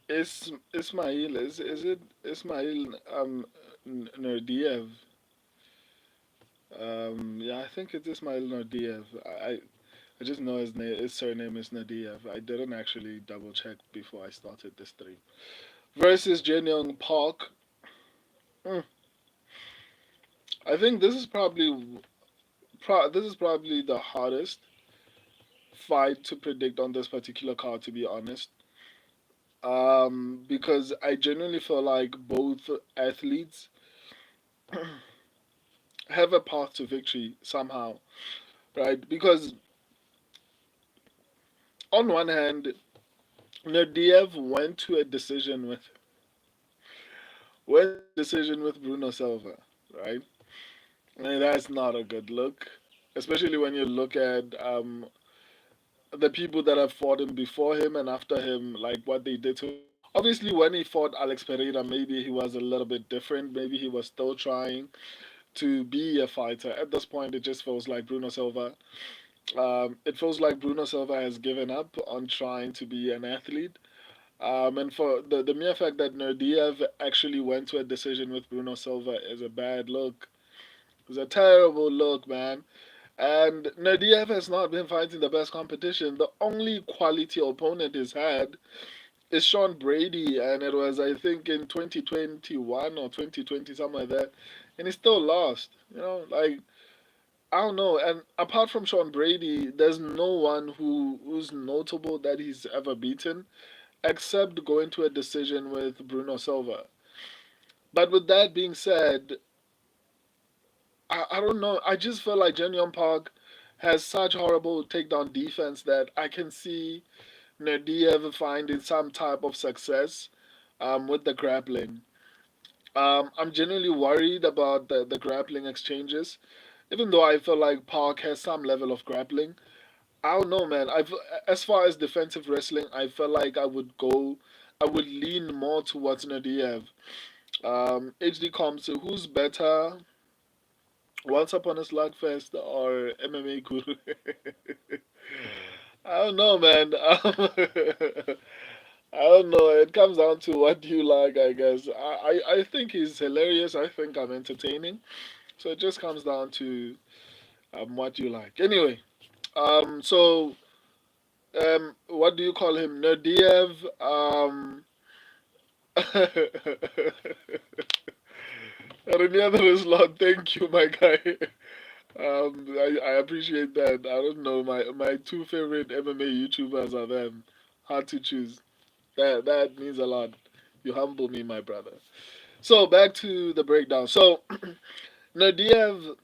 Ismail, is it Ismail Naurdiev? Yeah, I think it's Ismail Naurdiev. I just know his surname is Naurdiev. I didn't actually double check before I started this stream. Versus Jun Yong Park. Mm, I think this is probably the hardest fight to predict on this particular card, to be honest. Because I genuinely feel like both athletes have a path to victory somehow, right? Because on one hand, Naurdiev went to a decision with Bruno Silva, right? And that's not a good look, especially when you look at the people that have fought him before him and after him, like what they did to him. Obviously, when he fought Alex Pereira, maybe he was a little bit different. Maybe he was still trying to be a fighter. At this point, it just feels like Bruno Silva. It feels like Bruno Silva has given up on trying to be an athlete. And for the mere fact that Naurdiev actually went to a decision with Bruno Silva is a bad look. It's a terrible look, man. And Naurdiev has not been fighting the best competition. The only quality opponent he's had is Sean Brady, and it was, I think, in 2021 or 2020, something like that. And he still lost. Like, I don't know. And apart from Sean Brady, there's no one who's notable that he's ever beaten, except going to a decision with Bruno Silva. But with that being said, I don't know. I just feel like Jun Yong Park has such horrible takedown defense that I can see Naurdiev finding some type of success with the grappling. I'm genuinely worried about the grappling exchanges, even though I feel like Park has some level of grappling. I don't know, man. As far as defensive wrestling, I feel like I would lean more towards Naurdiev. HD comes to who's better, Once Upon a Slugfest or MMA Guru? I don't know, man. I don't know. It comes down to what you like, I guess. I think he's hilarious. I think I'm entertaining. So it just comes down to what you like. Anyway, so what do you call him? Naurdiev. Renier Islam, thank you, my guy. I appreciate that. I don't know. My two favorite MMA YouTubers are them. Hard to choose. That means a lot. You humble me, my brother. So back to the breakdown. So Naurdiev,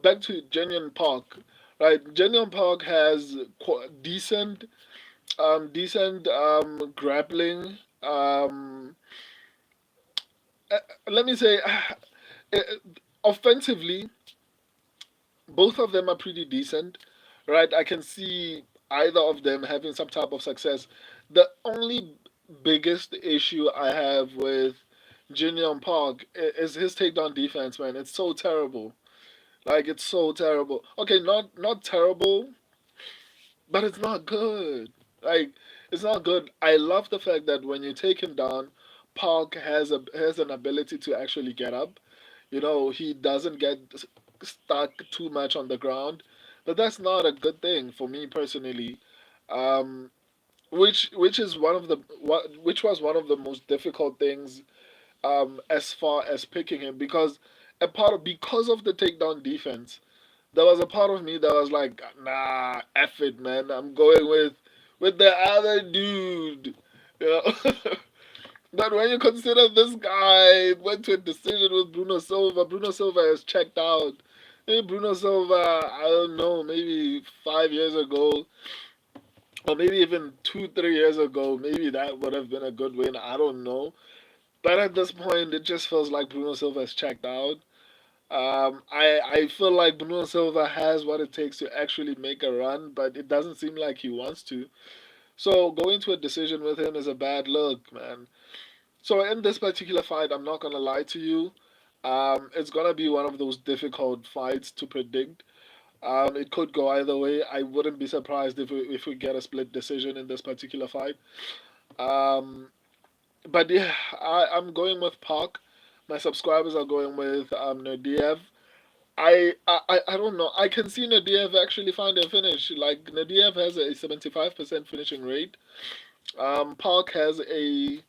back to Genuine Park, right? Genuine Park has decent grappling. Uh, Let me say, uh, offensively, both of them are pretty decent, right? I can see either of them having some type of success. The only biggest issue I have with Jin Park is his takedown defense, man. It's so terrible. Like it's so terrible. Okay, not terrible, but it's not good. Like it's not good. I love the fact that when you take him down, Park has an ability to actually get up. He doesn't get stuck too much on the ground, but that's not a good thing for me personally. Um, which is which was one of the most difficult things as far as picking him because of the takedown defense. There was a part of me that was like, nah, F it, man. I'm going with the other dude. You know? But when you consider this guy went to a decision with Bruno Silva, Bruno Silva has checked out. Maybe Bruno Silva, I don't know, maybe 5 years ago, or maybe even 2, 3 years ago, maybe that would have been a good win. I don't know. But at this point, it just feels like Bruno Silva has checked out. I feel like Bruno Silva has what it takes to actually make a run, but it doesn't seem like he wants to. So going to a decision with him is a bad look, man. So in this particular fight, I'm not gonna lie to you. It's gonna be one of those difficult fights to predict. It could go either way. I wouldn't be surprised if we get a split decision in this particular fight. Um, but yeah, I'm going with Park. My subscribers are going with Naurdiev. I don't know. I can see Naurdiev actually find a finish. Like Naurdiev has a 75% finishing rate. Park has a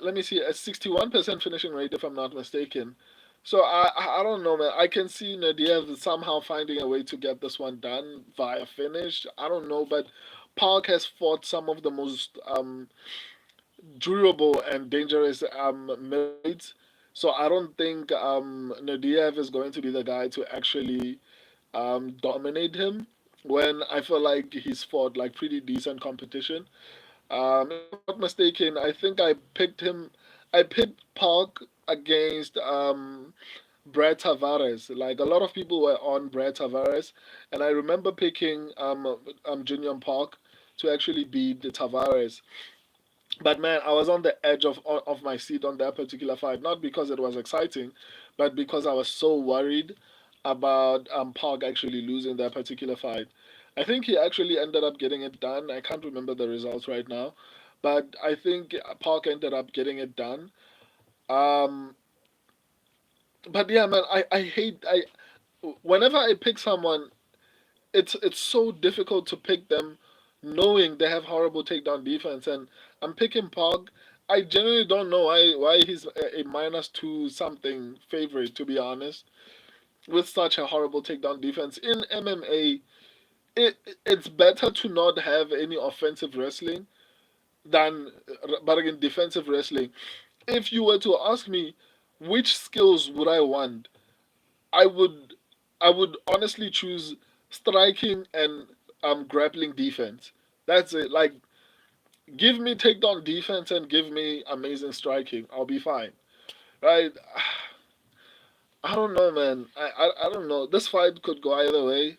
let me see, a 61% finishing rate if I'm not mistaken. So I don't know, man. I can see Naurdiev somehow finding a way to get this one done via finish. I don't know, but Park has fought some of the most durable and dangerous middleweights. So I don't think Naurdiev is going to be the guy to actually dominate him. When I feel like he's fought like pretty decent competition. If I'm not mistaken, I think I picked him. I picked Park against Brad Tavares. Like a lot of people were on Brad Tavares, and I remember picking Jun Yong Park to actually beat the Tavares. But man, I was on the edge of my seat on that particular fight, not because it was exciting, but because I was so worried about Park actually losing that particular fight. I think he actually ended up getting it done. I can't remember the results right now, but I think Park ended up getting it done. Um, but yeah, man, I hate I whenever I pick someone, it's so difficult to pick them knowing they have horrible takedown defense, and I'm picking Pog. I genuinely don't know why he's a minus two something favorite, to be honest, with such a horrible takedown defense. In MMA, it's better to not have any offensive wrestling than but again defensive wrestling. If you were to ask me which skills would I want, I would I would honestly choose striking and grappling defense. That's it. Like give me takedown defense and give me amazing striking. I'll be fine. Right? I don't know, man. I don't know. This fight could go either way.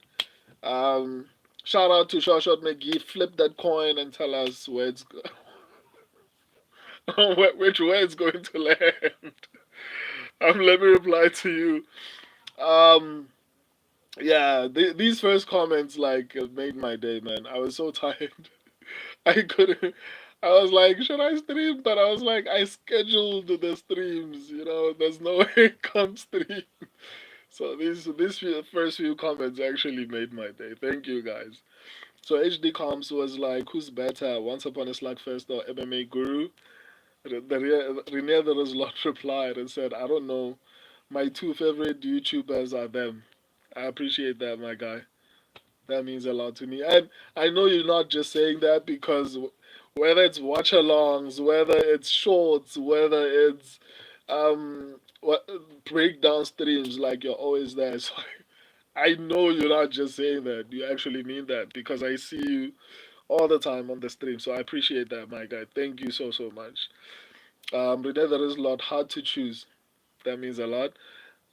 Um, Shout out to Shawshot McGee. Flip that coin and tell us where it's which way it's going to land. Let me reply to you. Yeah, these first comments like made my day, man. I was so tired. I couldn't. I was like, should I stream? But I was like, I scheduled the streams. There's no way I can't stream. So first few comments actually made my day. Thank you guys. So HD Comps was like, who's better, Once Upon a Slugfest or MMA Guru? Rene the Roslot replied and said, I don't know. My two favorite YouTubers are them. I appreciate that, my guy. That means a lot to me. And I know you're not just saying that because whether it's watch alongs, whether it's shorts, whether it's what breakdown streams, like you're always there. So I know you're not just saying that. You actually mean that because I see you all the time on the stream. So I appreciate that, my guy. Thank you so so much. Renee, there is a lot hard to choose. That means a lot.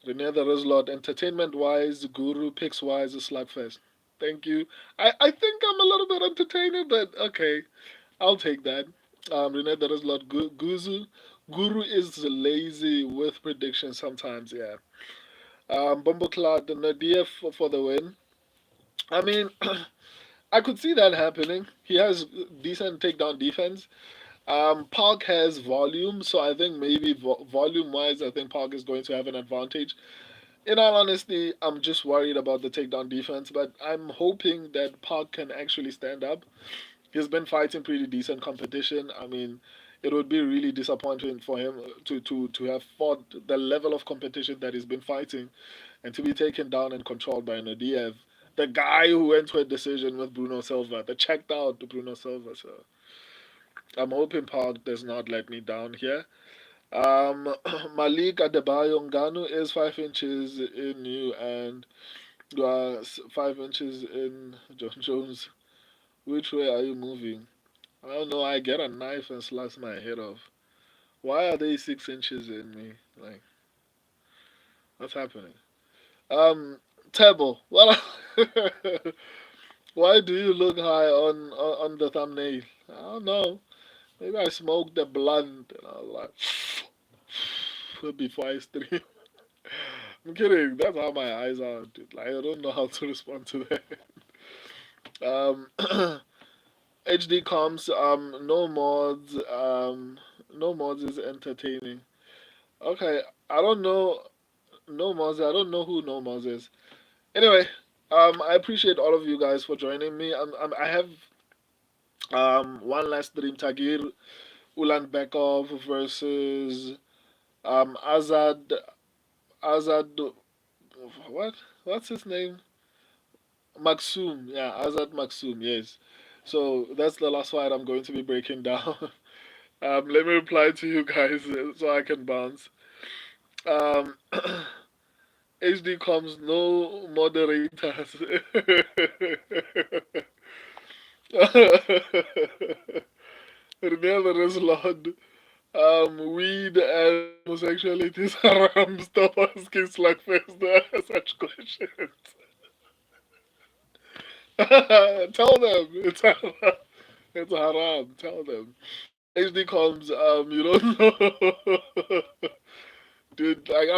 Renee, there is a lot entertainment wise, guru picks wise, a slugfest. Thank you. I think I'm a little bit entertaining, but okay, I'll take that. Renee, there is a lot. Guru is lazy with predictions sometimes, yeah. Bumbleclad, Nadia for the win. I mean, I could see that happening. He has decent takedown defense. Park has volume, so I think maybe volume wise, I think Park is going to have an advantage. In all honesty, I'm just worried about the takedown defense, but I'm hoping that Park can actually stand up. He's been fighting pretty decent competition. I mean, it would be really disappointing for him to have fought the level of competition that he's been fighting and to be taken down and controlled by Naurdiev, the guy who went to a decision with Bruno Silva, the checked out Bruno Silva. So I'm hoping Park does not let me down here. Malik Adebayo Ngannou is 5 inches in you and 5 inches in John Jones. Which way are you moving? I don't know. I get a knife and slice my head off. Why are they 6 inches in me? Like, what's happening? Um, Table. What? Why do you look high on the thumbnail? I don't know. Maybe I smoked a blunt and I was like before I stream. I'm kidding. That's how my eyes are, dude. Like I don't know how to respond to that. Um, HD comes. No mods. No mods is entertaining. Okay, I don't know. No mods. I don't know who No mods is. Anyway, I appreciate all of you guys for joining me. I have one last stream. Tagir Ulanbekov versus Azad. Azad. What? What's his name? Maksum. Yeah, Azad Maksum. Yes. So that's the last fight I'm going to be breaking down. Let me reply to you guys so I can bounce. Um, HD comes no moderators. Remember is Lord. Weed and homosexuality is haram. Stop asking slugfest such questions. Tell them it's haram. It's haram. Tell them. HD comes. You don't know. Dude, like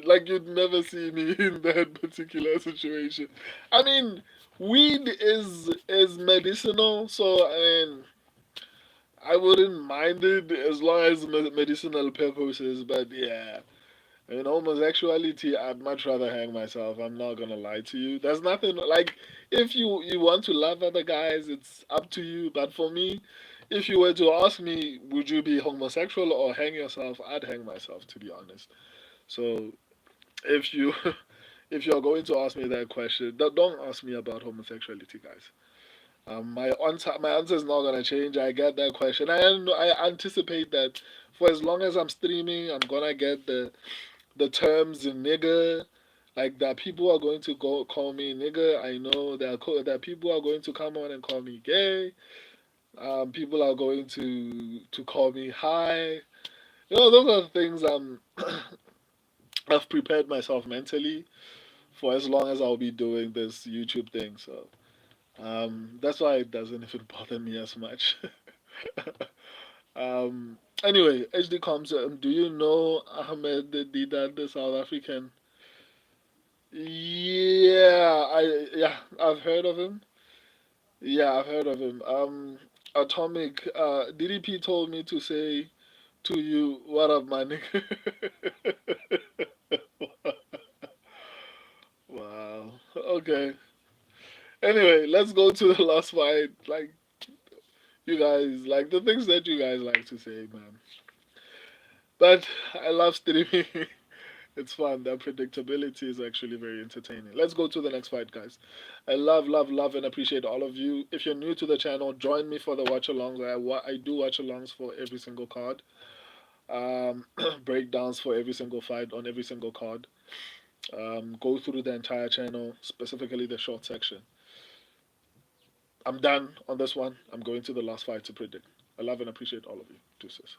like you'd never see me in that particular situation. I mean, weed is medicinal, so I mean, I wouldn't mind it as long as medicinal purposes. But yeah, I mean, homosexuality, I'd much rather hang myself. I'm not gonna lie to you. There's nothing like if you want to love other guys, it's up to you. But for me, if you were to ask me, would you be homosexual or hang yourself? I'd hang myself, to be honest. So if you if you're going to ask me that question, don't ask me about homosexuality, guys. My answer is not gonna change. I get that question. I anticipate that for as long as I'm streaming, I'm gonna get the terms nigger. Like that, people are going to go call me nigger. I know that people are going to come on and call me gay. People are going to call me high. Those are the things I've prepared myself mentally for as long as I'll be doing this YouTube thing. So that's why it doesn't even bother me as much. Anyway, HD comes. Do you know Ahmed Didat, the South African? Yeah, I've heard of him. Yeah, I've heard of him. Atomic. DDP told me to say to you, "What up, my nigga?" Wow. Okay. Anyway, let's go to the last fight. Like you guys, like the things that you guys like to say, man. But I love streaming. It's fun. The predictability is actually very entertaining. Let's go to the next fight, guys. I love, love, love, and appreciate all of you. If you're new to the channel, join me for the watch alongs. I do watch alongs for every single card. Breakdowns for every single fight on every single card. Go through the entire channel, specifically the short section. I'm done on this one. I'm going to the last fight to predict. I love and appreciate all of you. Deuces.